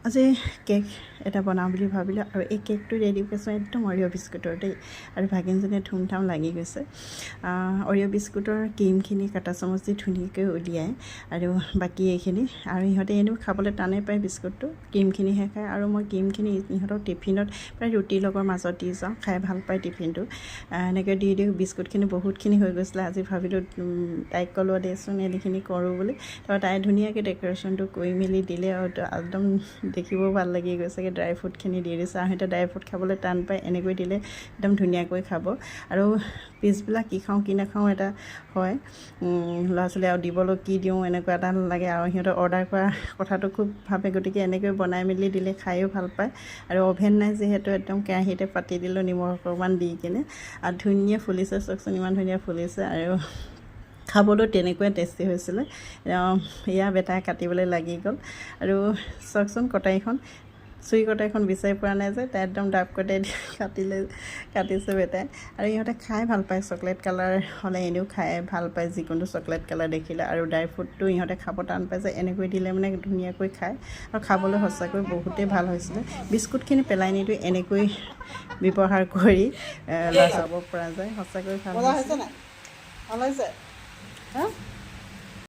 আজি কেক এটা বনাওঁ বুলি ভাবিলোঁ আৰু এই কেকটো ৰেডি কৰিছোঁ একদম অৰিঅ' বিস্কুটৰ দেই আৰু ভাগিনজনীয়ে ধুমধাম লাগি গৈছে অৰিঅ' বিস্কুটৰ ক্ৰীমখিনি কাটা চামুচ দি ধুনীয়াকৈ উলিয়াই আৰু বাকী এইখিনি আৰু ইহঁতে এনেও খাবলৈ টানেই পায় বিস্কুটটো ক্ৰীমখিনিহে খায় আৰু মই ক্ৰীমখিনি ইহঁতৰ টিফিনত প্ৰায় ৰুটিৰ লগৰ মাজত দি যাওঁ খাই ভাল পায় টিফিনটো এনেকৈ দি দিওঁ বিস্কুটখিনি বহুতখিনি হৈ গৈছিলে আজি ভাবিলোঁ তাইক ক'লোঁ দেচোন এইখিনি কৰোঁ বুলি তাৰপৰা তাই ধুনীয়াকৈ ডেক'ৰেশ্যনটো কৰি মেলি দিলে আৰু একদম দেখিবও ভাল লাগি গৈছেগৈ ড্ৰাই ফ্ৰুটখিনি দি দিছে আৰু সিহঁতে ড্ৰাই ফ্ৰুট খাবলৈ টান পায় এনেকৈ দিলে একদম ধুনীয়াকৈ খাব আৰু পিছবিলাক কি খাওঁ কি নাখাওঁ এটা হয় ল'ৰা ছোৱালী আৰু দিবলৈ কি দিওঁ এনেকুৱা এটা লাগে আৰু সিহঁতে অৰ্ডাৰ কৰা কথাটো খুব ভাবে গতিকে এনেকৈ বনাই মেলি দিলে খায়ো ভাল পায় আৰু অ'ভেন নাই যিহেতু একদম কেৰাহীতে পাতি দিলোঁ নিমখ অকণমান দি কিনে আৰু ধুনীয়া ফুলিছে চাওকচোন ইমান ধুনীয়া ফুলিছে আৰু খাবলৈ তেনেকুৱাই টেষ্টি হৈছিলে এয়া বেটাই কাটিবলৈ লাগি গ'ল আৰু চাওকচোন কটাৰীখন চুৰি কটাৰীখন বিচাৰি পোৱা নাই যে তাই একদম ডাব কটাই কাটিছে বেটাই আৰু ইহঁতে খাই ভাল পায় চকলেট কালাৰ হ'লে এনেও খাই ভাল পায় যিকোনো চকলেট কালাৰ দেখিলে আৰু ড্ৰাই ফ্ৰুটটো ইহঁতে খাব টান পায় যে এনেকৈ দিলে মানে ধুনীয়াকৈ খায় আৰু খাবলৈ সঁচাকৈ বহুতেই ভাল হৈছিলে বিস্কুটখিনি পেলাই নিদিওঁ এনেকৈ ব্যৱহাৰ কৰি ল'ৰা চাব পৰা যায় সঁচাকৈ ভাল হৈছে